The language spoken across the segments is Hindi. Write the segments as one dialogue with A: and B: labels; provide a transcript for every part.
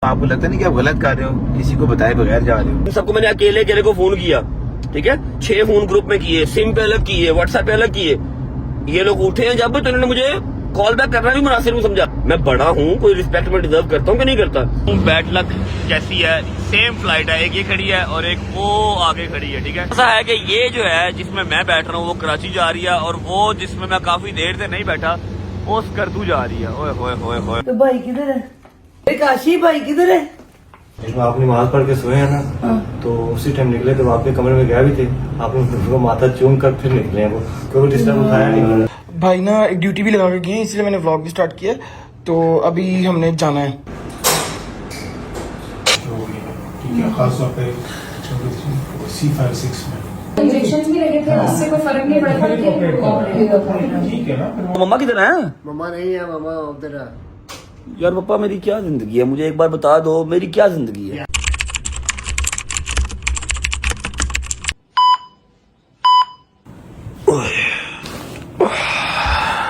A: आपको लगता नहीं कि आप गलत कर रहे हो, किसी को बताए बगैर जा रहे हो?
B: सबको मैंने अकेले को फोन किया, ठीक है, 6 फोन ग्रुप में किए, सिम पे अलग किए, व्हाट्सएप पे अलग किए। ये लोग उठे हैं जब तो इन्होंने मुझे कॉल बैक करना भी मुनासिब नहीं समझा। मैं बड़ा हूँ, कोई रिस्पेक्ट में डिजर्व करता हूँ कि नहीं करता। बैड लक कैसी है, सेम फ्लाइट है, एक ये खड़ी है और एक वो आगे खड़ी है, ठीक है। ऐसा है कि ये जो है जिसमें मैं बैठ रहा हूँ वो कराची जा रही है और वो जिसमें मैं काफी देर से नहीं बैठा वो स्कर्दू जा रही है। ओए होए होए होए।
C: तो भाई किधर है? काशी भाई किधर है?
D: आपने नमाज पढ़ के सोए हैं ना, तो उसी टाइम निकले तो आपके कमरे में गया भी थे, आपने उसको माथा चूम कर फिर निकले हैं, वो कोई डिस्टर्ब उठाया नहीं उन्होंने।
E: भाई ना एक ड्यूटी भी लगा के गए, इसलिए मैंने व्लॉग भी स्टार्ट किया, तो अभी हमने जाना है।
F: ठीक है, खासतौर पे C56 में
G: इंजेक्शन भी लगे थे, उससे कोई फर्क नहीं पड़ा।
F: ठीक है ना।
B: मम्मा किधर है?
C: मम्मा नहीं है, मम्मा उधर है।
B: यार पापा मेरी क्या जिंदगी है, मुझे एक बार बता दो मेरी क्या जिंदगी है।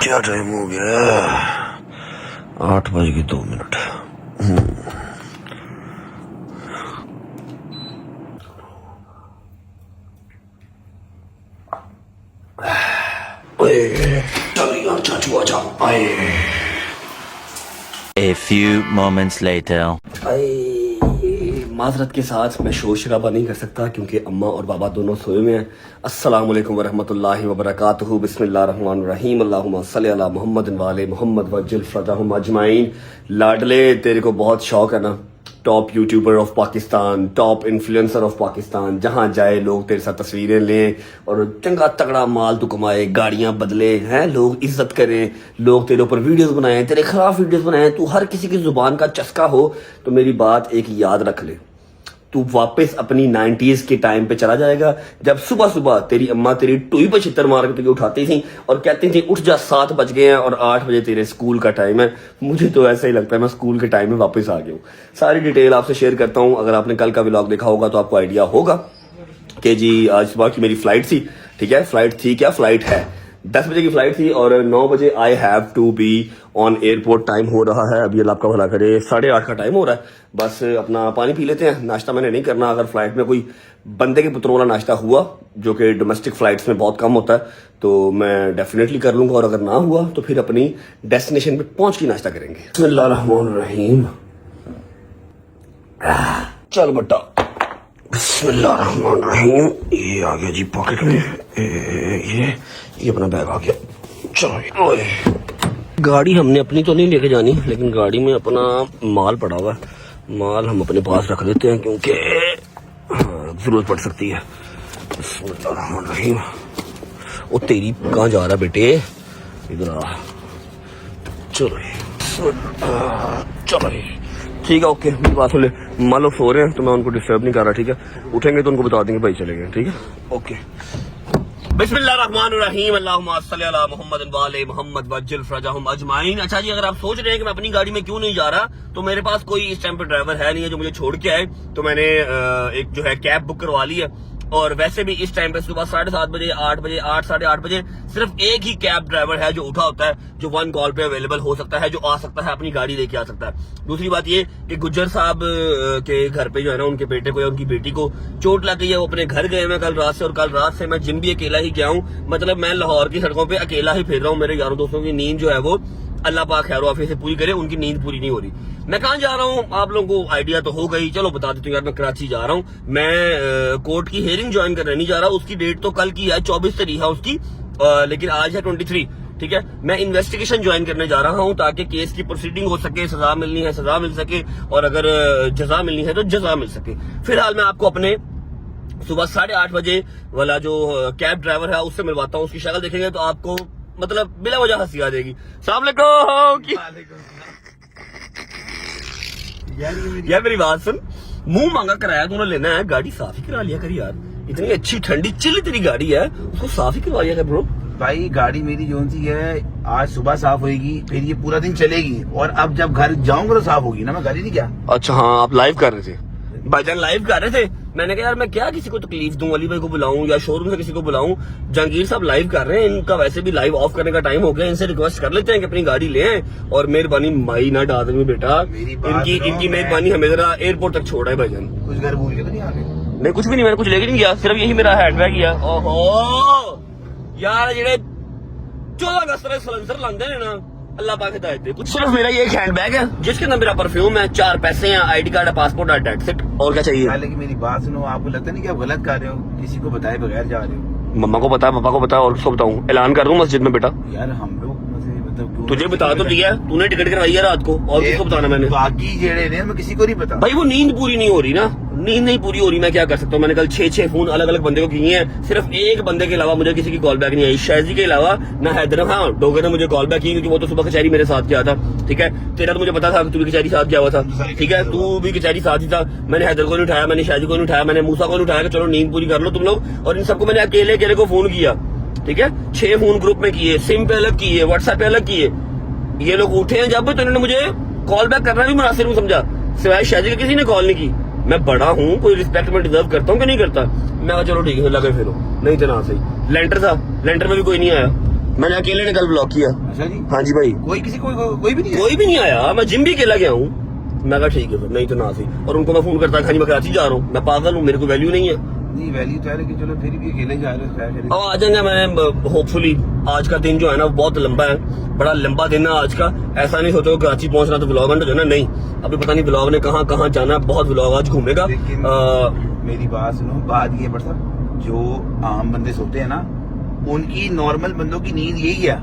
B: क्या टाइम हो गया? 8:02। चल यार चाचू आजा।
H: A few moments later.
B: माजरत के साथ मैं शोर शराबा नहीं कर सकता क्योंकि अम्मा और बाबा दोनों सोए हुए हैं। अस्सलाम वालेकुम वरहमतुल्लाहि वबरकातुहू। बिस्मिल्लाहिर्रहमानिर्रहीम। अल्लाहुम्मा सल्ली अला मुहम्मद व आले मुहम्मद वज्जिल फरजहुम अजमाइन। लाडले, तेरे को बहुत शौक है ना, top YouTuber of Pakistan, top influencer of Pakistan, जहां जाए लोग तेरे साथ तस्वीरें लें और चंगा तगड़ा माल तू कमाए, गाड़ियां बदले हैं, लोग इज्जत करें, लोग तेरे ऊपर वीडियोस बनाएं, तेरे खिलाफ वीडियोस बनाएं, तू हर किसी की जुबान का चस्का हो। तो मेरी बात एक याद रख ले, तू वापस अपनी 90s के टाइम पे चला जाएगा जब सुबह सुबह तेरी अम्मा तेरी टुई पर छितर मार के तुझे उठाती थी और कहती थी उठ जा, 7 बज गए हैं और 8 बजे तेरे स्कूल का टाइम है। मुझे तो ऐसा ही लगता है मैं स्कूल के टाइम में वापस आ गया हूँ। सारी डिटेल आपसे शेयर करता हूँ। अगर आपने कल का व्लॉग देखा होगा तो आपको आइडिया होगा कि जी आज सुबह की मेरी फ्लाइट थी, ठीक है। फ्लाइट थी क्या, फ्लाइट है, 10 बजे की फ्लाइट थी और 9 बजे I have to be on airport. Time हो रहा है अभी, अल्लाह आपका भला करे, 8:30 का टाइम हो रहा है। बस अपना पानी पी लेते हैं, नाश्ता मैंने नहीं करना। अगर फ्लाइट में कोई बंदे के पुत्रों वाला नाश्ता हुआ जो कि डोमेस्टिक फ्लाइट्स में बहुत कम होता है तो मैं डेफिनेटली कर लूंगा, और अगर ना हुआ तो फिर अपनी डेस्टिनेशन पे पहुंच के नाश्ता करेंगे। बिस्मिल्लाहिर्रहमानिर्रहीम। चल बट्टा, बिस्मिल्लाहिर्रहमानिर्रहीम। ये आ गया जी पॉकेट में, ये अपना बैग आ गया। चलो, गाड़ी हमने अपनी तो नहीं लेके जानी, लेकिन गाड़ी में अपना माल पड़ा हुआ है, माल हम अपने पास रख लेते हैं क्योंकि जरूरत पड़ सकती है। बिस्मिल्लाहिर्रहमानिर्रहीम। ओ तेरी कहाँ जा रहा बेटे, इधर आ। चलो चलो ठीक है, ओके। मेरी बात सुन ले, मान लो सो रहे हैं तो मैं उनको डिस्टर्ब नहीं कर रहा, ठीक है। उठेंगे तो उनको बता देंगे भाई चले गए, ठीक है, ओके। बिस्मिल्लाहिर्रहमानिर्रहीम। अल्लाहुम्मा सल्ली अला मुहम्मद व आले मुहम्मद वज्जिल फरजहुम अजमाइन। अच्छा जी, अगर आप सोच रहे हैं कि मैं अपनी गाड़ी में क्यों नहीं जा रहा, तो मेरे पास कोई इस टाइम पे ड्राइवर है नहीं है जो मुझे छोड़ के आए, तो मैंने एक जो है कैब बुक करवा ली है। और वैसे भी इस टाइम पे सुबह 7:30 बजे, 8 बजे, 8, साढ़े 8 बजे सिर्फ एक ही कैब ड्राइवर है जो उठा होता है, जो 1 कॉल पे अवेलेबल हो सकता है, जो आ सकता है, अपनी गाड़ी लेके आ सकता है। दूसरी बात ये कि गुज्जर साहब के घर पे जो है ना, उनके बेटे को या उनकी बेटी को चोट लग गई है, वो अपने घर गए हैं कल रात से, और कल रात से मैं जिम भी अकेला ही गया हूँ। मतलब मैं लाहौर की सड़कों पे अकेला ही फिर रहा हूँ। मेरे यारों दोस्तों की नींद जो है वो अल्लाह पाक खैर आफियत से पूरी करे, उनकी नींद पूरी नहीं हो रही। मैं कहाँ जा रहा हूँ आप लोगों को आइडिया तो हो गई, चलो बता देता हूँ यार। मैं कराची जा रहा हूँ, मैं कोर्ट की हियरिंग ज्वाइन करने नहीं जा रहा। उसकी डेट तो कल की है, 24 तारीख है उसकी, लेकिन आज है 23, ठीक है। मैं इन्वेस्टिगेशन ज्वाइन करने जा रहा हूँ ताकि केस की प्रोसीडिंग हो सके, सजा मिलनी है सजा मिल सके, और अगर जजा मिलनी है तो जजा मिल सके। फिलहाल मैं आपको अपने सुबह 8:30 बजे वाला जो कैब ड्राइवर है उससे मिलवाता हूँ। उसकी शक्ल देखेंगे तो आपको मतलब बिला वजह हंसी आ जाएगी। यार मेरी बात सुन, मुंह मांगा कराया तूने लेना है, गाड़ी साफ ही करा लिया कर यार। इतनी अच्छी ठंडी चिल्ली तेरी गाड़ी है, उसको साफ ही करवा लिया कर ब्रो।
A: भाई गाड़ी मेरी जो सी है आज सुबह साफ होगी, फिर ये पूरा दिन चलेगी, और अब जब घर जाऊंगा तो साफ होगी ना, मैं घर ही नहीं गया।
B: अच्छा हाँ, आप लाइव कर रहे थे भाईजान, लाइव कर रहे थे मैंने कहा यार मैं क्या किसी को तकलीफ दूं, अली भाई को बुलाऊं या शोरूम से किसी को बुलाऊं। जहांगीर साहब लाइव कर रहे हैं, इनका वैसे भी लाइव ऑफ करने का टाइम हो गया, इनसे रिक्वेस्ट कर लेते हैं कि अपनी गाड़ी ले आएं और मेहरबानी माई ना डाल देंगे बेटा, इनकी मेहरबानी हमें जरा एयरपोर्ट तक छोड़ा है भाईजान।
A: कुछ घर भूल के तो नहीं आ गए?
B: नहीं कुछ भी नहीं, मैंने कुछ लेके नहीं गया, सिर्फ यही मेरा हैंडबैग ही है। ओहो यार जेड़े 14 अगस्त तक सलेंसर लांदे ने ना, अल्लाह पाक हिदायत दे। कुछ सिर्फ मेरा ये एक हैंडबैग है जिसके अंदर मेरा परफ्यूम है, 4 पैसे हैं, आईडी कार्ड है, पासपोर्ट है, डेट्स इट। और क्या चाहिए?
A: लेकिन मेरी बात सुनो, आपको लगता नहीं कि आप गलत कर रहे हो, किसी को बताए बगैर जा रहे हो?
B: मम्मा को पता है, पापा को पता है, और किसको बताऊं? ऐलान कर दूं मस्जिद में बेटा?
A: यार हम लोग मतलब
B: तुझे बता तो दिया, तूने टिकट करवाई है रात को, और किसको बताना मैंने?
A: बाकी जेड़े ने मैं किसी को नहीं पता
B: भाई वो नींद पूरी नहीं हो रही ना, नींद नहीं पूरी हो रही, मैं क्या कर सकता हूँ? मैंने कल 6 फोन अलग अलग बंदे को किए हैं, सिर्फ एक बंदे के अलावा मुझे किसी की कॉल बैक नहीं आई, शायजी के अलावा ना हैदर। हाँ डोगर ने मुझे कॉल बैक की क्योंकि वो तो सुबह कचहरी मेरे साथ गया था, ठीक है। तेरा तो मुझे पता था तू भी कचहरी साथ गया हुआ था, ठीक है, तू भी कचहरी साथ ही था। मैंने हैदर को नहीं उठाया, मैंने शाहजी को नहीं उठाया, मैंने मूसा को नहीं उठाया कि चलो नींद पूरी कर लो तुम लोग, और इन सबको मैंने अकेले अकेले को फोन किया, ठीक है। 6 फोन ग्रुप में किए, सिम पे अलग किए, व्हाट्सएप पे अलग किए। ये लोग उठे हैं जब तो इन्होंने मुझे कॉल बैक करना भी मुनासिब नहीं समझा, सिवाय शाहजी के किसी ने कॉल नहीं की। मैं बड़ा हूँ, कोई रिस्पेक्ट में डिजर्व करता हूँ कि नहीं करता। मैं कहा चलो ठीक है लगे फिर, नहीं तो ना सही। लेंटर था, लेंटर में भी कोई नहीं आया, मैंने अकेले ने कल ब्लॉक किया।
A: अच्छा जी?
B: हाँ जी भाई,
A: कोई किसी कोई भी नहीं है?
B: कोई भी नहीं आया, मैं जिम भी अकेला गया हूँ। मैं कहा ठीक है फिर, नहीं तो ना सही। और उनको मैं फोन करता खाली मैं कराची जा रहा हूँ, मैं पागल हूँ, मेरे को वैल्यू नहीं है।
A: नहीं वैल्यू तो है, लेकिन चलो फिर भी अकेले जा रहे हो, क्या करें?
B: अब आ जाएंगे, मैं होपफुली आज का दिन जो है ना बहुत लंबा है, बड़ा लंबा दिन है आज का। ऐसा नहीं सोचो कराची पहुंचना तो व्लॉग एंड हो जाना, नहीं, अभी पता नहीं व्लॉग ने कहाँ कहाँ जाना, बहुत व्लॉग आज घूमेगा।
A: लेकिन मेरी बात सुनो, बात ये बड़ा जो आम बंदे सोते हैं ना, उनकी नॉर्मल बंदों की नींद यही है।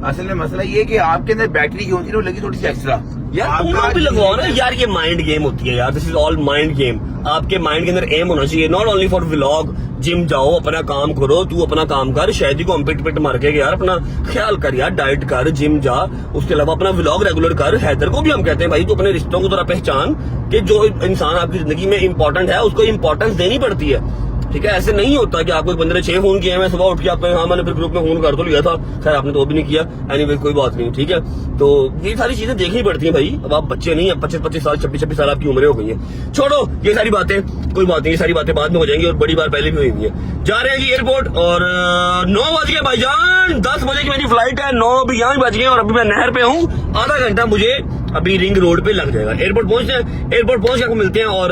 A: असल में मसला ये है कि आपके अंदर बैटरी जो होती है वो लगी थोड़ी सी एक्स्ट्रा।
B: यार तुम लोग भी लगवाओ ना यार, ये माइंड गेम होती है यार, this is all mind game. आपके माइंड के अंदर एम होना चाहिए, not only for vlog. Gym जाओ, अपना काम करो, तू अपना काम कर, शायद को हम पिट पिट मार के यार अपना ख्याल कर यार, डाइट कर, जिम जा, उसके अलावा अपना व्लॉग रेगुलर कर। हैदर को भी हम कहते हैं भाई तू अपने रिश्तों को थोड़ा पहचान कि जो इंसान आपकी जिंदगी में इंपॉर्टेंट है उसको इंपॉर्टेंस देनी पड़ती है, ठीक है। ऐसे नहीं होता कि आपको एक बंदे ने 6 फोन किए, मैं सुबह उठ के आपको हाँ मैंने फिर ग्रुप में फोन कर तो लिया था, खैर आपने तो भी नहीं किया, एनीवे कोई बात नहीं, ठीक है। तो ये सारी चीजें देखनी पड़ती हैं भाई, अब आप बच्चे नहीं है, 25-25 साल 26-26 साल आपकी उम्रें हो गई है। छोड़ो ये सारी बातें, कोई बात नहीं, ये सारी बातें बाद में हो जाएंगी, और बड़ी बार पहले भी हुई है। जा रहे हैं जी एयरपोर्ट, और 9 बज गए भाईजान, 10 बजे की मेरी फ्लाइट है, 9 अभी यहाँ बज गए, और अभी मैं नहर पे हूँ, आधा घंटा मुझे अभी रिंग रोड पे लग जाएगा। एयरपोर्ट पहुंचते हैं, एयरपोर्ट पहुंच के आपको मिलते हैं और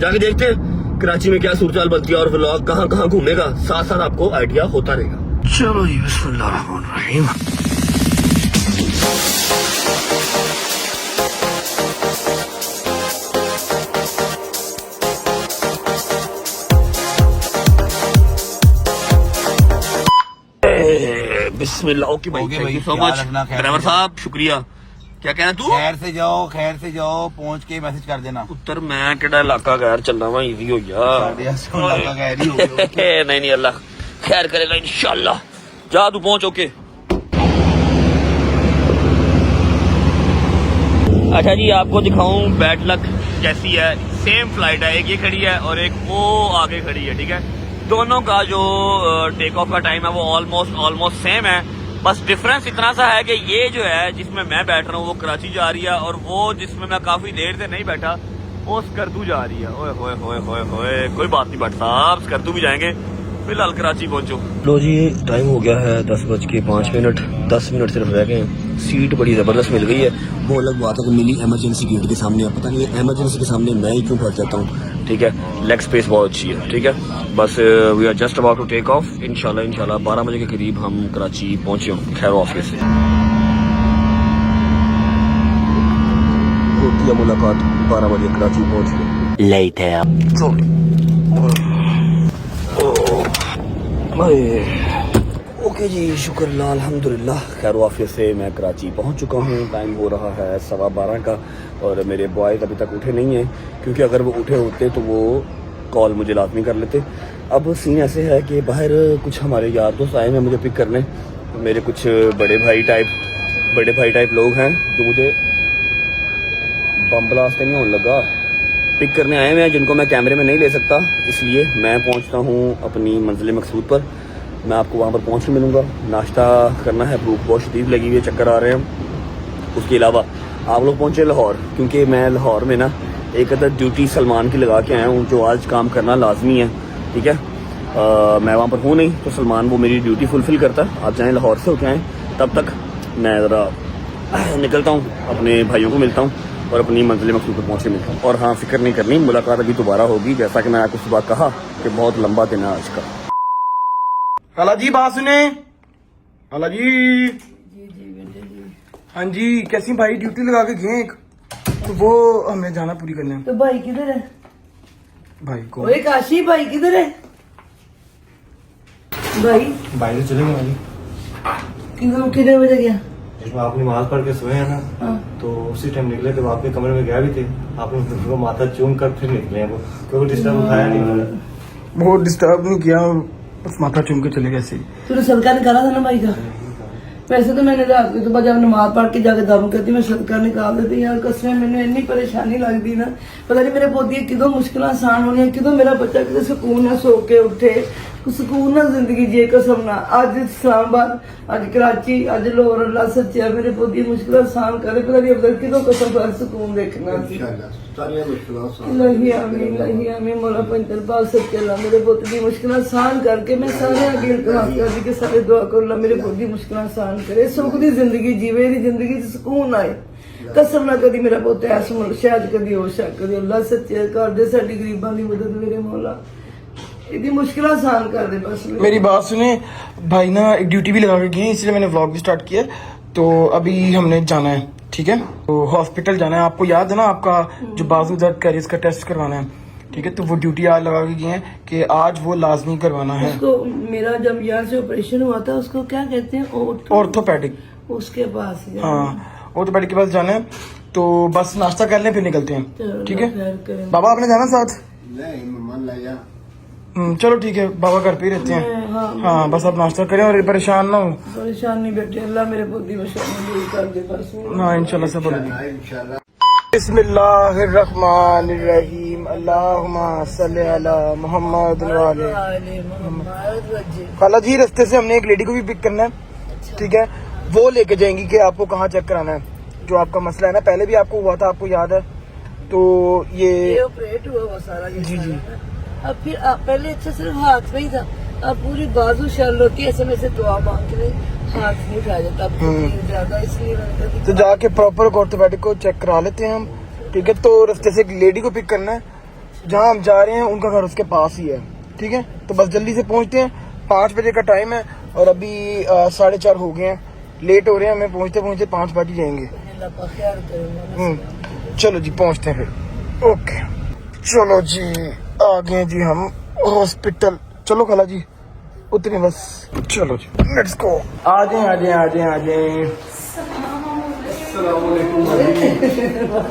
B: जाके देखते हैं कराची में क्या सूरत बनती है और व्लॉग कहाँ कहाँ घूमेगा, साथ साथ आपको आइडिया होता रहेगा। चलो जी बिस्मिल्लाहिर्रहमानिर्रहीम। बिस्मिल्लाह। ओके भाई,
A: ओके
B: थैंक
A: भाई,
B: यू सो
A: ख्याल
B: मच
A: रखना, खैर
B: ड्राइवर
A: से जाओ।
B: साहब, शुक्रिया। क्या कहना तू?
A: खैर से जाओ, पहुंच के मैसेज कर देना।
B: पुत्र मैं केड़ा इलाका गैर चलना वा, इजी हो गया। नहीं अल्लाह खैर करेगा इंशाल्लाह। जा तू पहुंच, ओके। अच्छा जी, आपको दिखाऊं बैड लक कैसी है। सेम फ्लाइट है, एक ये खड़ी है और एक वो आगे खड़ी है, ठीक है। दोनों का जो टेक ऑफ का टाइम है वो ऑलमोस्ट सेम है, बस डिफरेंस इतना सा है कि ये जो है जिसमें मैं बैठ रहा हूँ वो कराची जा रही है, और वो जिसमें मैं काफी देर से नहीं बैठा वो स्कर्दू जा रही है। ओए होए होए होए होए, कोई बात नहीं भट्ट साहब, स्कर्दू भी जाएंगे, फिलहाल कराची पहुंचो। लो जी, टाइम हो गया है 10:05, 10 मिनट सिर्फ रह गए हैं। सीट बड़ी जबरदस्त मिल गई है, वो अलग बात है कि मिली इमरजेंसी गेट के सामने, पता नहीं इमरजेंसी के सामने मैं ही क्यों फंस जाता हूँ, ठीक है। लेग स्पेस बहुत अच्छी है, ठीक है। बस we are just about to take off, इंशाल्लाह 12 बजे के करीब हम कराची पहुंचे हों खैर ऑफिस से। होती है मुलाकात 12 बजे कराची पहुंच गए।
H: Later.
B: ओके जी, शुक्रिल्लाह अल्हम्दुलिल्लाह, खैर वाफियत से मैं कराची पहुंच चुका हूं। टाइम हो रहा है 12:15 का, और मेरे बॉयज़ अभी तक उठे नहीं हैं, क्योंकि अगर वो उठे होते तो वो कॉल मुझे लाजमी कर लेते। अब सीन ऐसे है कि बाहर कुछ हमारे यार दोस्त आए हैं मुझे पिक करने, मेरे कुछ बड़े भाई टाइप लोग हैं जो मुझे बम ब्लास्ट नहीं होने लगा पिक करने आए हुए हैं, जिनको मैं कैमरे में नहीं ले सकता, इसलिए मैं पहुंचता हूं अपनी मंजिल मकसूद पर। मैं आपको वहां पर पहुंच के मिलूंगा। नाश्ता करना है, भूख बहुत शदीद लगी हुई है, चक्कर आ रहे हैं। उसके अलावा आप लोग पहुंचे लाहौर, क्योंकि मैं लाहौर में ना एक अदर ड्यूटी सलमान की लगा के आया हूँ, जो आज काम करना लाजमी है, ठीक है। मैं वहाँ पर हूँ नहीं तो सलमान वो मेरी ड्यूटी फुलफिल करता है। आप जाएँ लाहौर से होके आएँ, तब तक मैं ज़रा निकलता हूँ, अपने भाइयों को मिलता हूँ और अपनी मंजिल मकसूद पर पहुँचे मिलता हूँ। और हाँ, फिक्र नहीं करनी, मुलाकात अभी दोबारा होगी, जैसा कि मैं आपको सुबह कहा कि बहुत लंबा दिन है आज का।
E: खाला जी बात सुने। खाला जी। हाँ जी, कैसी भाई ड्यूटी लगा के गए एक, तो वो हमें जाना पूरी करने।
C: तो भाई किधर है?
E: भाई को
C: ओए काशी भाई किधर है? भाई
D: बाहर चले गए भाई।
C: कितने बजे गया?
D: एक बार आपने नमाज पढ़ के सोए हैं ना,
C: हाँ।
D: तो उसी टाइम निकले थे, वो आपके कमरे में गया भी थे। आपने उनको माथा चूम कर फिर निकले हैं वो, क्योंकि डिस्टर्ब उठाया नहीं उन्होंने।
E: वो डिस्टर्ब नहीं किया, बस माथा चूम के चले गए ऐसे ही।
C: तूने सदका निकाला था ना भाई का? वैसे तो मैंने रात को तो जब नमाज पढ़ के जाके दम करती मैं सदका निकाल देती यार। कसम मैंने इतनी परेशानी लगती ना, पता नहीं मेरे पोती किदों मुश्किल आसान होनी, किदों मेरा बच्चा कितने सुकून ना सो के उठे, सुकून ना जिंदगी जिए। कसम ना अज इस्लामाबाद, अज कराची, अज लाहौर, अल्लाह सच्चा मेरे पोती मुश्किल आसान करे। पता नहीं अब किदों कसम पर सुकून देखना। नहीं आमीन मौला पंचर पाक सच्चे अल्लाह मेरे पुत्र की मुश्किल आसान करके मैं सारे अगे इल्तमास करदी कि सारे दुआ करो अल्लाह मेरे पुत्र की मुश्किल आसान करे, सुख दी जिंदगी जीवे, दी जिंदगी च सुकून आए। कसम ना कदी मेरा पुत ऐस शायद कदी हो शक कदी अल्लाह सच्चे कर दे साडी गरीबां दी मदद मेरे मौला, इतनी मुश्किल आसान कर दे बस।
E: मेरी बात सुने, भाई ना एक ड्यूटी भी लगा के गए, इसलिए मैंने व्लॉग भी स्टार्ट किया। तो अभी हमने जाना है, ठीक है, तो हॉस्पिटल जाना है। आपको याद है ना, आपका जो बाजू दर्द का इसका टेस्ट करवाना है, ठीक है। तो वो ड्यूटी आज लगा के गए हैं कि आज वो लाजमी करवाना है।
C: उसको मेरा जब यहाँ से ऑपरेशन हुआ था उसको क्या कहते हैं?
E: ऑर्थोपेडिक।
C: उसके पास ही
E: हाँ, ऑर्थोपेडिक के पास जाना है। तो बस नाश्ता कर लें फिर निकलते हैं, ठीक है।
C: खैर करें।
E: बाबा आपने जाना साथ?
F: मन ला जा।
E: चलो ठीक है, बाबा घर पे ही रहते हैं। हाँ बस आप नाश्ता करें और परेशान ना हो।
C: परेशान नहीं बेटे, अल्लाह मेरे बुद्धि परेशानी दूर कर दे बस।
E: हाँ इंशाल्लाह सब होगा। बिस्मिल्लाहिर्रहमानिर्रहीम, अल्लाहुम्मा सल्ली अला मुहम्मद व आले। खाला जी रास्ते से हमने एक लेडी को भी पिक करना है, ठीक है। वो लेके जाएंगी कि आपको कहाँ चेक कराना है, जो आपका मसला है ना, पहले भी आपको हुआ था, आपको याद है। तो ये
C: ऑपरेट हुआ वो सारा
E: जी जी।
C: अब फिर पहले अच्छा सिर्फ हाथ में ही था, अब पूरी बाजू शल होती है, ऐसे में से दुआ मांग के हाथ नहीं उठाया जाता, अब तकलीफ ज्यादा, इसलिए मैंने कहा कि
E: तो जाके प्रॉपर ऑर्थोपेडिक को चेक करा लेते हैं हम, ठीक है। तो रास्ते से एक लेडी को पिक करना है, जहाँ हम जा रहे हैं उनका घर उसके पास ही है, ठीक है। तो बस जल्दी से पहुंचते हैं, 5 बजे का टाइम है और अभी 4:30 हो गए हैं, लेट हो रहे हैं, हमें पहुंचते पहुंचते 5 बज ही जाएंगे।
C: अल्लाह पाक ख्याल करेगा।
E: चलो जी पहुंचते हैं फिर, ओके। चलो जी आ गए जी हम हॉस्पिटल। चलो खाला जी उतरे बस, चलो जी लेट्स गो। आ जाए आ जाए आ जाए आ जाए।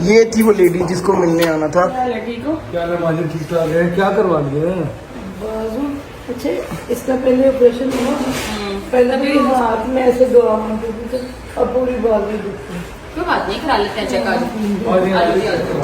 E: ये थी वो लेडी जिसको मिलने आना था।
F: क्या नमाज़ें ठीक ठाक है? क्या करवा लिए?
C: बाजू अच्छा, इसका पहले ऑपरेशन हुआ, पहले भी हाथ में ऐसे दुआ मांगती थी, अब पूरी बाजू दुखती है।
G: कोई बात नहीं, करा लेते हैं चेक आज।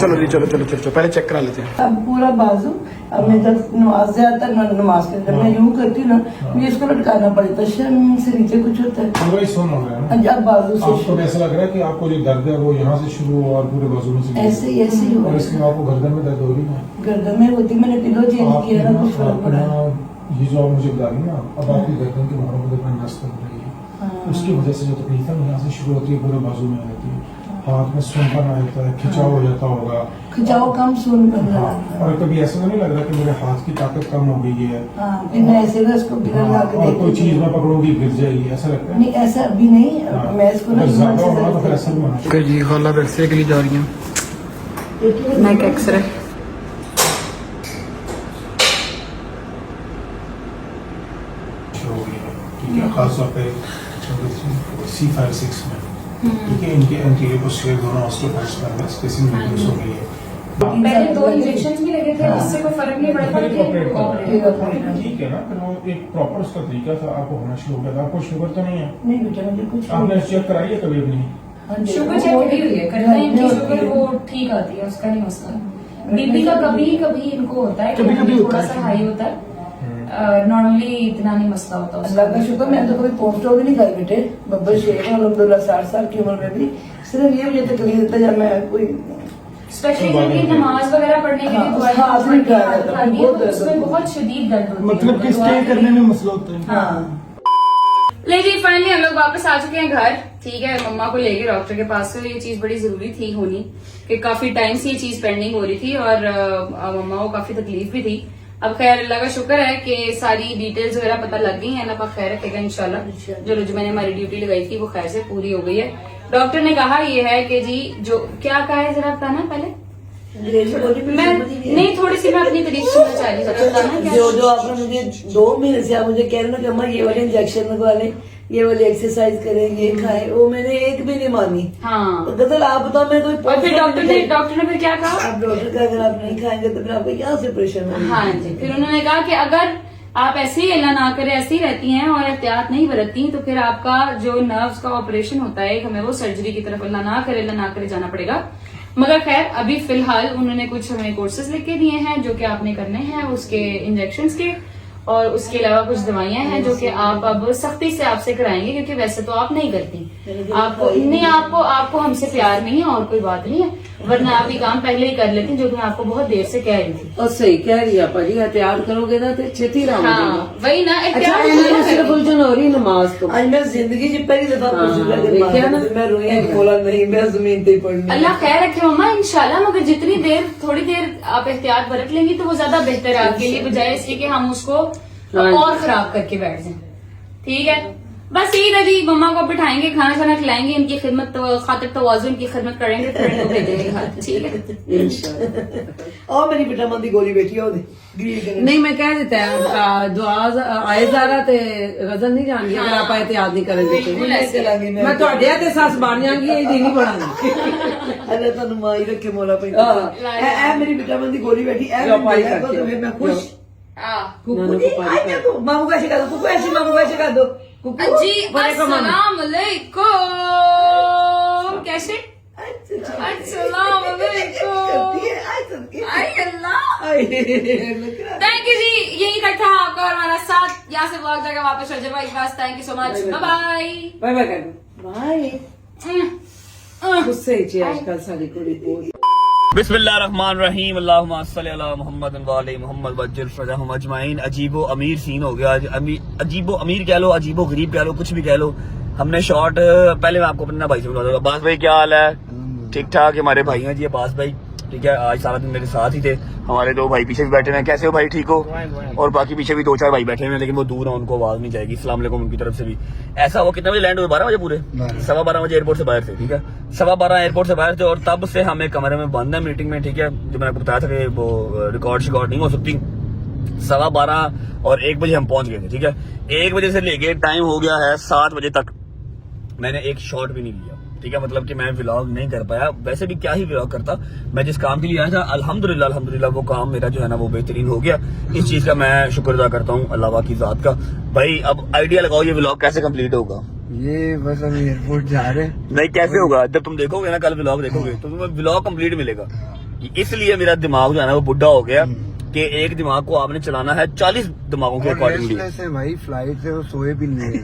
E: चलो जी चलो चलो चलो पहले चेक करा लेते हैं।
C: अब पूरा बाजू, अब मैं जब नमाज से आता नमाज के अंदर मैं यूँ करती हूँ ना, मुझे इसको लटकाना पड़ता है, शर्म से नीचे कुछ होता है।
F: पूरा ही सुन हो रहा है ना?
C: अब बाजू से
F: आपको ऐसा लग रहा है कि आपको जो दर्द है वो यहाँ से शुरू हुआ और पूरे बाजू में से
C: ऐसे ही हो
F: और इसके बाद आपको गर्दन में दर्द हो रही है।
C: गर्दन में होती, मैंने पिलो चेंज किया ना, कुछ फर्क पड़ा है।
F: ये जो आप मुझे बता रही ना, अब आपकी गर्दन के बाहरों में नस बन रही है, उसकी वजह से जो तकलीफ है यहाँ से शुरू होती है, पूरे बाजू में आ जाती है, हाथ में सुनपन आ जाता है, खिंचाव हो जाता होगा।
C: खिंचाव कम सुन कर
F: हाँ, और कभी ऐसा तो नहीं लग रहा कि मेरे हाथ की ताकत कम हो गई है?
C: फिर मैं ऐसे ना इसको गिरा ला के
F: और कोई
C: देखती
F: चीज
C: हूँ।
F: में पकड़ोगी गिर जाएगी, ऐसा लगता है?
C: नहीं ऐसा अभी नहीं,
F: हाँ।
C: मैं इसको ना
F: अगर
C: ईमान
F: ज्यादा
C: से
F: होगा तो फिर ऐसा भी होना चाहिए।
E: ओके जी, खाला एक्सरे के लिए जा रही हैं।
C: देखिए
G: नेक एक्सरे।
F: ठीक है, खासतौर पे C56 में, ठीक है, इनके एंटीरियर पोस्टीरियर दोनों ऑस्टियोपाइट्स में अंदर स्पेसिंग रिड्यूस हो गई है।
G: पहले 2 इंजेक्शन भी लगे थे, उससे कोई फर्क नहीं पड़ा था कि ऑपरेट।
F: ठीक है ना, फिर वो एक प्रॉपर उसका तरीका था, आपको होना शुरू हो गया था। आपको शुगर तो नहीं है?
C: नहीं बेटा मुझे कुछ
F: आपने चेक कराई है कभी अपनी?
G: शुगर चेक करी हुई है, करते हैं इनकी शुगर वो ठीक आती है, उसका नहीं मसला। बीपी का कभी कभी इनको होता है,
E: कभी-कभी होता
G: थोड़ा
E: है।
G: सा हाई होता है, नॉर्मली इतना नहीं मसला होता उसका।
C: अल्लाह का शुक्र, मैं तो कभी पोस्ट भी नहीं खाई बेटे, बब्बर शेख अलहमदुल्ला 60 साल की उम्र में भी सिर्फ ये मुझे तकलीफ देता जब मैं कोई
G: स्पेशली जब ये नमाज वगैरह पढ़ने के लिए दुआएं
C: हाथ नहीं उठाया जाता,
G: खाती है,
C: बहुत
G: तो
C: दर्द
G: उसमें
C: होता है।
G: बहुत शदीद दर्द होती है।
F: मतलब कि स्टे करने में मसला होता है।
C: हाँ
G: ले जी फाइनली हम लोग वापस आ चुके हैं घर। ठीक है, मम्मा को लेके डॉक्टर के पास। तो ये चीज बड़ी जरूरी थी होनी, कि काफी टाइम से ये चीज पेंडिंग हो रही थी और मम्मा को काफी तकलीफ भी थी। अब खैर अल्लाह का शुक्र है कि सारी डिटेल्स वगैरह पता लग गई है। अल्लाह पाक खैर रखेगा इंशाल्लाह। जो मैंने हमारी ड्यूटी लगाई थी वो खैर से पूरी हो गई है। डॉक्टर ने कहा ये है कि जी जो क्या कहा है जरा बताना पहले।
C: अंग्रेजी बोली भी
G: मैं
C: समझ ही नहीं
G: नहीं, थोड़ी सी मैं अपनी तारीफ सुनना चाह रही हूँ, बताना क्या।
C: जो आपने मुझे 2 महीने से आप मुझे कह रहे हो कि अम्मा ये वाले इंजेक्शन लगवा लें, ये वाली एक्सरसाइज करें, ये खाएं, वो मैंने एक भी नहीं मानी।
G: हाँ,
C: गजल आप बताओ, मैं कोई
G: और फिर डॉक्टर ने फिर क्या कहा?
C: आप डॉक्टर का अगर आप नहीं खाएंगे तो फिर आपको क्या से परेशान होगी।
G: हाँ जी, फिर उन्होंने कहा कि अगर आप ऐसे ही अल्लाह ना करे ऐसे ही रहती हैं और एहतियात नहीं बरतती तो फिर आपका जो नर्व्स का ऑपरेशन होता है हमें वो सर्जरी की तरफ अल्लाह ना करे जाना पड़ेगा। मगर खैर अभी फिलहाल उन्होंने कुछ हमें कोर्सेज लिख के दिए हैं जो कि आपने करने हैं, उसके इंजेक्शंस के, और उसके अलावा कुछ दवाइयां हैं जो कि आप अब सख्ती से आपसे कराएंगे, क्योंकि वैसे तो आप नहीं करती। आपको हमसे प्यार नहीं है और कोई बात नहीं है, वरना आप ये काम पहले ही कर लेती, जो कि मैं आपको बहुत देर से कह रही थी।
C: और सही कह रही है आपा जी, एहतियात करोगे ना तो छेती रहा
G: हाँ वही ना,
C: अच्छा
G: एहतियात
C: मैंने सिर्फ
G: करें।
C: उलझन हो रही नमाज तो आज मैं जिंदगी की पहली दफा देखा ना, मैं रोया बोला नहीं, मैं जमीन पे पढ़नी।
G: अल्लाह खैर रखे मम्मा इंशाल्लाह। मगर जितनी देर थोड़ी देर आप एहतियात बरत लेंगी तो वो ज्यादा बेहतर है आपके लिए, बजाय इसके कि हम उसको और खराब करके बैठ जाएं। ठीक है, बस यही था जी। मम्मा को बिठाएंगे, खाना खाना खिलाएंगे, इनकी खिदमत खातिर तवाज़ुन इनकी खिदमत करेंगे, फिर इनको भेजेंगे घर। ठीक है
C: इंशाल्लाह। और मेरी बेटा मंदी गोली बेटी हो
I: नहीं मैं कह देता है दुआ आए ज़ारा ते गजल नहीं जाएंगी अगर आप एहतियात नहीं करेंगे तो
G: बिल्कुल ऐसे।
I: मैं ਤੁਹਾਡੇ ਤੇ ਸੱਸ ਬਣ ਜਾਾਂਗੀ ਇਹ ਨਹੀਂ ਪੜਾਂਗੀ
C: अल्लाह तनु माई रखे मौला पे। ए मेरी बेटा मंदी गोली बेटी ए तो फिर मैं खुश। कुकू जी आइए तो मामू का शिका दो, कुकू ऐसे मामू का शिका दो। कुकू
G: जी अस्सलाम वालेकुम, कैसे? अस्सलाम वालेकुम। आई अल्लाह, थैंक यू जी। यही तक था आपका और हमारा साथ। यहाँ से ब्लॉग जगह वापस हो जाएगा। बस thank you so much, bye
I: bye bye ਕਰ
G: बाय।
I: ਗੁੱਸੇ ਚ ਆजकल ਸਾਡੀ ਕੁੜੀ ਬਹੁਤ
B: बिस्मिल्लाहिर्रहमानिर्रहीम अल्लाहुम्मा सल्ली अला मुहम्मद व अली मुहम्मद वज्जिल फरजहुम अजमाइन। अजीबो अमीर सीन हो गया आज। अजीबो अमीर कह लो, अजीबो गरीब कह लो, कुछ भी कह लो। हमने शॉर्ट पहले मैं आपको अपना भाई से बता दूंगा। अब्बास भाई क्या हाल है? ठीक ठाक। हमारे भाई हैं जी अब्बास भाई, ठीक है। आज सारा दिन मेरे साथ ही थे। हमारे 2 भाई पीछे भी बैठे हैं। कैसे हो भाई? ठीक हो? और बाकी पीछे भी 2-4 भाई बैठे हुए हैं, लेकिन वो दूर है, उनको आवाज नहीं जाएगी। अस्सलाम वालेकुम उनकी तरफ से भी। ऐसा वो कितने बजे लैंड हुए? 12 बजे पूरे 12:15 बजे एयरपोर्ट से बाहर थे, ठीक है। 12:15 एयरपोर्ट से बाहर थे और तब से हमें कमरे में बंद है मीटिंग में, ठीक है। जो मैंने आपको बताया था कि वो रिकॉर्ड नहीं हो सकती। 12:15 और 1 बजे हम पहुंच गए थे, ठीक है। 1 बजे से लेके टाइम हो गया है 7 बजे तक मैंने एक शॉट भी नहीं लिया, ठीक है। मतलब कि मैं व्लॉग नहीं कर पाया। वैसे भी क्या ही व्लॉग करता, मैं जिस काम के लिए आया था अल्हम्दुलिल्लाह वो काम मेरा जो है ना वो बेहतरीन हो गया। इस चीज का मैं शुक्र अदा करता हूँ अल्लाह पाक की जात का। भाई अब आइडिया लगाओ ये व्लॉग कैसे कंप्लीट होगा?
E: ये बस हम एयरपोर्ट जा रहे हैं।
B: नहीं कैसे होगा? जब तुम देखोगे ना कल व्लॉग देखोगे तो तुम्हें व्लॉग कंप्लीट मिलेगा। इसलिए मेरा दिमाग जो है ना वो बुढ़ा हो गया कि एक दिमाग को आपने चलाना है 40 दिमागों के अकॉर्डिंगली।
E: भाई फ्लाइट से वो सोए भी नहीं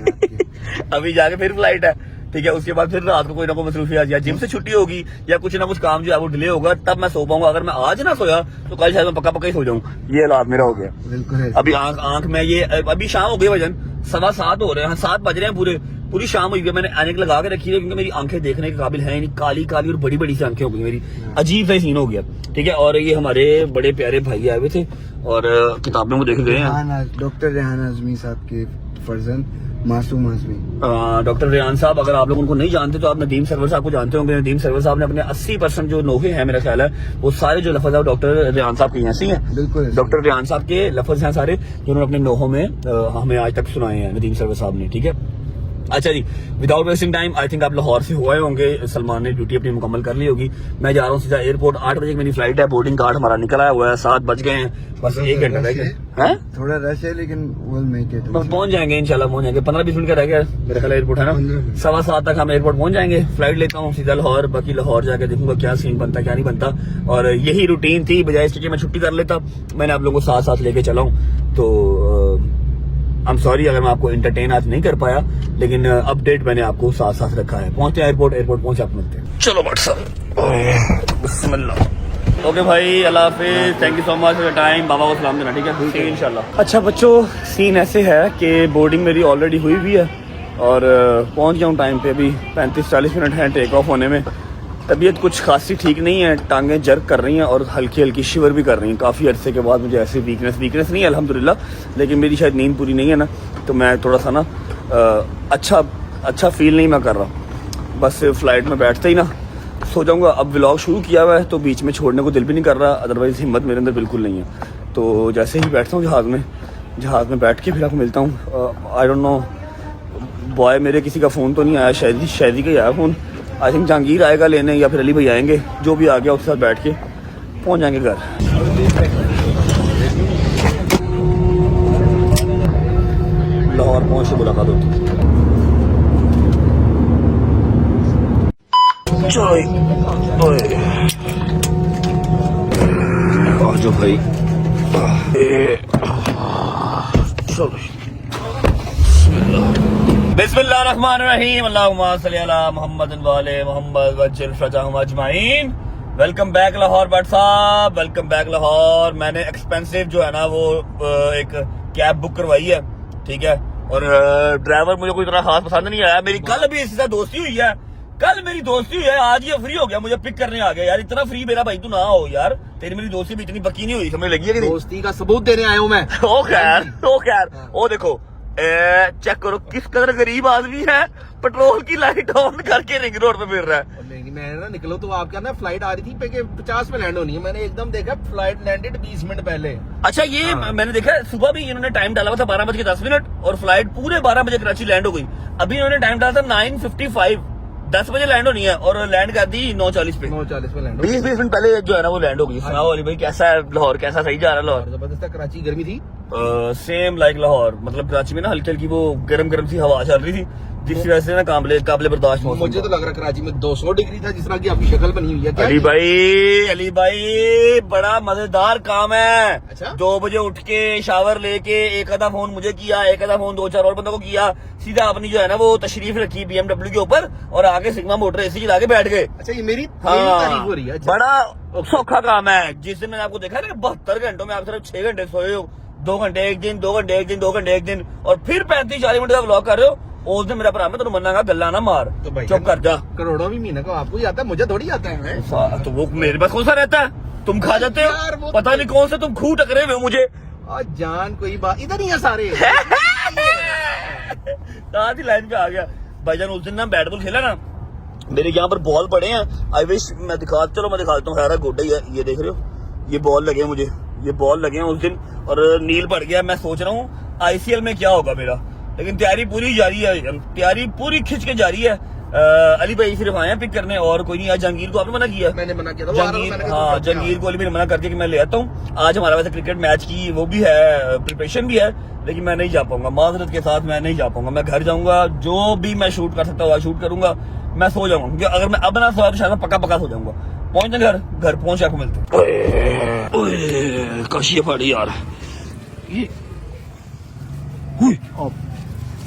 B: अभी जाके फिर फ्लाइट है, ठीक है। उसके बाद फिर रात को कोई ना कोई मसरूफियत या जिम से छुट्टी होगी या कुछ ना कुछ काम जो है वो डिले होगा, तब मैं सो पाऊंगा। अगर मैं आज ना सोया तो कल शायद मैं पक्का ही सो जाऊं। ये हालात मेरा हो गया
E: बिल्कुल।
B: अभी आंख में ये अभी शाम हो गई, वजन 7:15 हो रहे हैं, 7 बज रहे हैं पूरी शाम हुई है। मैंने ऐनक लगा के रखी है क्योंकि मेरी आंखें देखने के काबिल है नहीं। काली काली और बड़ी बड़ी सी आंखें हो गई मेरी, अजीब सा सीन हो गया, ठीक है। और ये हमारे बड़े प्यारे भाई आए हुए थे और किताबें वो देख गए हैं।
E: डॉक्टर रेहान आजमी साहब के फर्जन मासूम आजमी।
B: डॉक्टर रेहान साहब, अगर आप लोग उनको नहीं जानते तो आप नदीम सरवर साहब को जानते होंगे। नदीम सरवर साहब ने अपने 80% जो नोहे हैं मेरा ख्याल है वो सारे जो लफ्ज है डॉक्टर रेहान साहब के ऐसे ही हैं।
E: बिल्कुल
B: डॉक्टर रेहान साहब के लफ्ज हैं सारे जो उन्होंने अपने नोहों में हमें आज तक सुनाए हैं नदीम सरवर साहब ने, ठीक है। अच्छा जी, without wasting time I think आप लाहौर से हुए होंगे। सलमान ने ड्यूटी अपनी मुकम्मल कर ली होगी। मैं जा रहा हूँ सीधा एयरपोर्ट। 8 बजे की मेरी फ्लाइट है। बोर्डिंग कार्ड हमारा निकल आया हुआ है। 7 बज गए हैं, बस 1 घंटा रह गया है।
E: थोड़ा रश है लेकिन विल मेक इट।
B: बस पहुंच जाएंगे इंशाल्लाह, पहुंच जाएंगे। 15-20 मिनट का रह गया मेरा ख्याल एयरपोर्ट है ना। 7:15 तक हम एयरपोर्ट पहुंच जाएंगे। फ्लाइट लेता हूँ सीधा लाहौर। बाकी लाहौर जाके देखूंगा क्या सीन बनता क्या नहीं बनता। और यही रूटीन थी, बजाय इसके मैं छुट्टी कर लेता। मैंने आप लोगों को साथ साथ लेके चला हूँ। तो आई एम सॉरी अगर मैं आपको एंटरटेन आज नहीं कर पाया, लेकिन अपडेट मैंने आपको साथ साथ रखा है। पहुंचते हैं एयरपोर्ट पहुंचे आप मिलते हैं। चलो व्हाट्सअप बिस्मिल्लाह। ओके भाई, अल्लाह हाफिज, thank you so much for time. बाबा को सलाम देना, ठीक है, ठीक इंशाल्लाह। अच्छा बच्चों, सीन ऐसे है कि बोर्डिंग मेरी ऑलरेडी हुई भी है और पहुंच जाऊँ टाइम पे। अभी 35-40 मिनट हैं टेक ऑफ होने में। तबीयत कुछ खासी ठीक नहीं है, टांगें जर्क कर रही हैं और हल्की हल्की शिवर भी कर रही हैं। काफ़ी अरसे के बाद मुझे ऐसी वीकनेस नहीं है अल्हम्दुलिल्लाह, लेकिन मेरी शायद नींद पूरी नहीं है ना, तो मैं थोड़ा सा ना अच्छा फील नहीं मैं कर रहा। बस फ्लाइट में बैठते ही ना सो जाऊंगा। अब व्लॉग शुरू किया हुआ है तो बीच में छोड़ने को दिल भी नहीं कर रहा, अदरवाइज़ हिम्मत मेरे अंदर बिल्कुल नहीं है। तो जैसे ही बैठता हूँ जहाज़ में बैठ के फिर आपको मिलता हूँ। आई डोंट नो बॉय, मेरे किसी का फ़ोन तो नहीं आया, शायद का आया फ़ोन। आई थिंक जहांगीर आएगा लेने या फिर अली भाई आएंगे, जो भी आ गया उसके साथ बैठ के पहुंच जाएंगे घर। लाहौर पहुंच के मुलाकात होती। जो भाई चलो बिस्मिल्लाहिर्रहमानिर्रहीम, अल्लाहुम्मा सल्ली अला मुहम्मदिन व आले मुहम्मद वज्जिल फरजाहुम अजमाइन। वेलकम बैक लाहौर बट साहब, वेलकम बैक लाहौर। मैंने एक्सपेंसिव जो है ना वो एक कैब बुक करवाई है, ठीक है, और ड्राइवर मुझे कोई इतना खास पसंद नहीं आया। मेरी कल भी इससे दोस्ती हुई है, आज ये फ्री हो गया, मुझे पिक करने आ गया। यार इतना फ्री मेरा भाई तू ना हो यार, तेरी मेरी दोस्ती भी इतनी पक्की नहीं हुई, समझ लगी है कि नहीं?
H: दोस्ती का सबूत देने आया हूँ मैं।
B: ओ खैर ओ देखो चेक करो किस कदर गरीब आदमी है, पेट्रोल की लाइट ऑन करके रिंग रोड पे फिर रहा है।
H: नहीं, मैं ना निकलो तो आपका ना फ्लाइट आ रही थी 50 में लैंड होनी है, मैंने एकदम देखा फ्लाइट लैंडेड 20 मिनट पहले।
B: अच्छा ये मैंने देखा सुबह भी इन्होंने टाइम डाला हुआ था 12:10 और फ्लाइट पूरे 12 बजे कराची लैंड हो गई। अभी इन्होंने टाइम डाला था 9:55, 10 बजे लैंड होनी है और लैंड कर दी 9:40 पे।
H: 9:40 पे लैंड
B: 20 मिनट पहले जो है ना वो लैंड हो गई। सुनाओ अली भाई, कैसा है लाहौर, कैसा सही जा रहा है लाहौर?
H: जबरदस्त है। कराची गर्मी थी
B: सेम लाइक लाहौर, मतलब कराची में ना हल्की हल्की वो गरम सी हवा चल रही थी, जिस वजह से ना काबिले बर्दाश्त मौसम।
H: मुझे तो लग रहा कराची में 200 डिग्री था, जिस तरह की आपकी शक्ल बनी हुई है। क्या
B: अली भाई बड़ा मजेदार काम है।
H: अच्छा?
B: 2 बजे उठ के शावर लेके एक आधा फोन मुझे किया, एक आधा फोन 2-4 और बंदों को किया, सीधा अपनी जो है ना वो तशरीफ रखी BMW के ऊपर और आगे सिग्मा मोटर AC चला के बैठ गए।
H: अच्छा, ये मेरी
B: हाँ,
H: तारीफ हो रही है। अच्छा।
B: बड़ा सौखा काम है। जिस दिन मैंने आपको देखा ना 72 घंटों में आप सिर्फ 6 घंटे सोए हो, 2 घंटे एक दिन, 2 घंटे एक दिन, 2 घंटे एक दिन, और फिर 35-40 मिनट का व्लॉग कर रहे हो। उस दिन मेरा भरा मैं तेन मना गल्ला ना मार,
H: तो भाई
B: चुप कर जा।
H: करोड़ों भी महीने को आपको ही आता है, मुझे थोड़ी आता है।
B: तो वो मेरे पास कौन सा रहता है, तुम खा जाते
H: यार,
B: हो,
H: वो
B: पता नहीं कौन से तुम खूह टकरे हुए हो मुझे।
H: और जान कोई बात इधर ही है सारे।
B: साथ ही लाइन पे आ गया भाईजान। उस दिन ना बैट बॉल खेला ना, मेरे यहाँ पर बॉल पड़े हैं। आई विश मैं दिखाता हूँ, खैर गुड ही है। ये देख रहे हो, ये बॉल लगे हैं मुझे, ये बॉल लगे हैं उस दिन और नील पड़ गया। मैं सोच रहा हूँ ICL में क्या होगा मेरा, लेकिन तैयारी पूरी जारी है, तैयारी पूरी खिंच के जारी है। अली भाई सिर्फ आए हैं पिक करने और कोई नहीं। आज जहांगीर को आपने मना किया?
H: मैंने मना किया था।
B: जहांगीर को अली भाई ने मना कर दिया कि मैं ले आता हूँ। आज हमारा वैसे क्रिकेट मैच की वो भी है, प्रिपरेशन भी है, लेकिन मैं नहीं जा पाऊंगा, माजरत के साथ मैं नहीं जा पाऊंगा। मैं घर जाऊंगा, जो भी मैं शूट कर सकता हूँ शूट करूंगा। मैं सो जाऊंगा क्योंकि अगर मैं अब ना सोया तो शायद पक्का सो जाऊंगा। पहुंचते घर पहुंच आपको मिलते हैं। काशी पड़ी यार,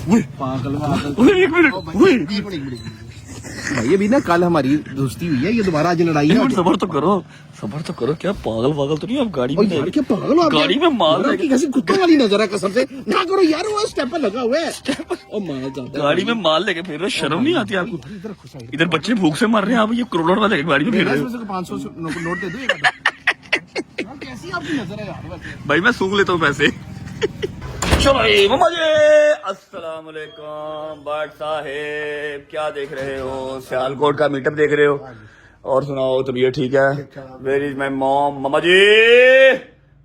B: एक मिनट
H: भाई अभी ना कल हमारी दोस्ती हुई है, ये दोबारा आज लड़ाई है।
B: सबर तो करो, क्या पागल तो नहीं आप गाड़ी में?
H: यार क्या पागल हो आप?
B: गाड़ी में माल
H: की कैसी कुत्तों वाली नजर है, कसम से ना करो यार, वो स्टेप पर लगा हुआ है। ओ मारा जाता है
B: गाड़ी में माल लेके फिर रहे, शर्म नहीं आती आपको? इधर बच्चे भूख से मर रहे हैं, आप ये करोड़ों वाले गाड़ी में फिर रहे हो।
H: 500 नोट दे दो। कैसी आपकी नजर है यार?
B: भाई मैं सूंघ लेता हूँ पैसे। चलो मम्मा जी, अस्सलाम वालेकुम। भट्ट साहेब क्या देख रहे हो? सियालकोट का मीटअप देख रहे हो? और सुनाओ, तबीयत ठीक है? Where is my mom? मम्मा जी,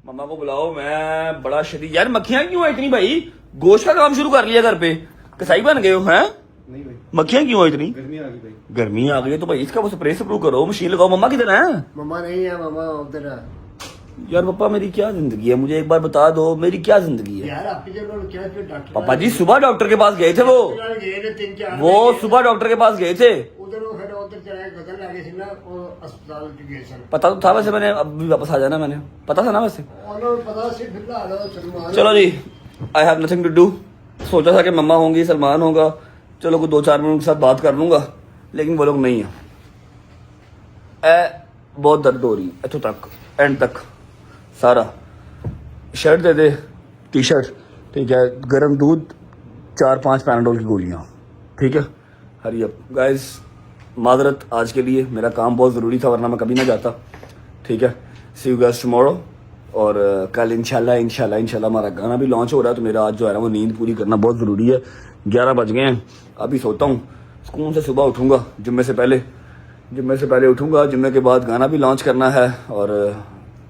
B: मम्मा को बुलाओ। मैं बड़ा शरीर यार, मक्खियां क्यों है इतनी भाई? गोश्त का काम शुरू कर लिया घर पे, कसाई बन गए हो हैं?
H: नहीं भाई,
B: मक्खियां क्यों है इतनी?
H: गर्मी आ गई भाई।
B: गर्मी आ गई तो भाई इसका वो स्प्रे स्प्रू करो, मशीन लगाओ। मम्मा किधर है?
H: मम्मा नहीं है, मम्मा उधर है।
B: यार पापा मेरी क्या जिंदगी है, मुझे एक बार बता दो मेरी क्या जिंदगी है?
H: यार आपकी जब क्या डॉक्टर
B: पापा जी सुबह डॉक्टर के पास गए थे, वो सुबह डॉक्टर के पास गए थे।
H: उधर चला गजल लगे थे ना, वो अस्पताल के गए थे।
B: पता तो था वैसे, मैंने अब भी वापस आ जाना, मैंने पता था ना वैसे।
H: पता सिर्फ
B: चलो जी, I have nothing to do. सोचा था कि मम्मा होंगी, सलमान होगा, चलो कुछ 2-4 मिनट के साथ बात कर लूंगा, लेकिन वो लोग नहीं है। बहुत दर्द हो रही इतों तक एंड तक सारा। शर्ट दे दे, टी शर्ट, ठीक है, गर्म दूध, 4-5 पैनाडोल की गोलियां, ठीक है। हरी अप गाइस, माजरत आज के लिए, मेरा काम बहुत ज़रूरी था वरना मैं कभी ना जाता, ठीक है। See you guys tomorrow. और कल इंशाल्लाह हमारा गाना भी लॉन्च हो रहा है, तो मेरा आज जो है ना वो नींद पूरी करना बहुत ज़रूरी है। 11 बज गए हैं, अभी सोता हूँ, सुकून से सुबह उठूँगा, जुम्मे से पहले उठूँगा। जुम्मे के बाद गाना भी लॉन्च करना है और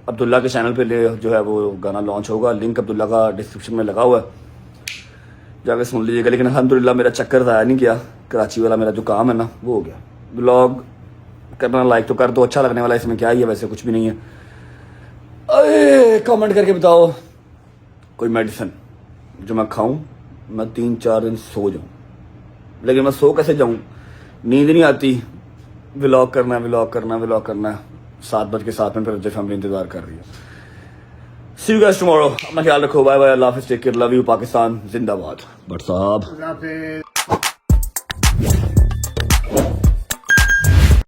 B: अब्दुल्ला के चैनल पे जो है वो गाना लॉन्च होगा। लिंक अब्दुल्ला का डिस्क्रिप्शन में लगा हुआ है, जाकर सुन लीजिएगा। लेकिन अल्हम्दुलिल्लाह मेरा चक्कर ज़ाया नहीं किया, कराची वाला मेरा जो काम है ना वो हो गया। ब्लॉग करना लाइक तो कर दो, अच्छा लगने वाला इसमें क्या ही है, वैसे कुछ भी नहीं है। अरे कमेंट करके बताओ कोई मेडिसिन जो मैं खाऊं, मैं 3-4 दिन सो जाऊं। लेकिन मैं सो कैसे जाऊं, नींद नहीं आती। व्लॉग करना है। 7:07 में फिर फैमिली इंतजार कर रही है। See you guys tomorrow. अपना ख्याल रखो, बाय बाय, अल्लाह हाफिज़, take care, love you, Pakistan जिंदाबाद। बट साहब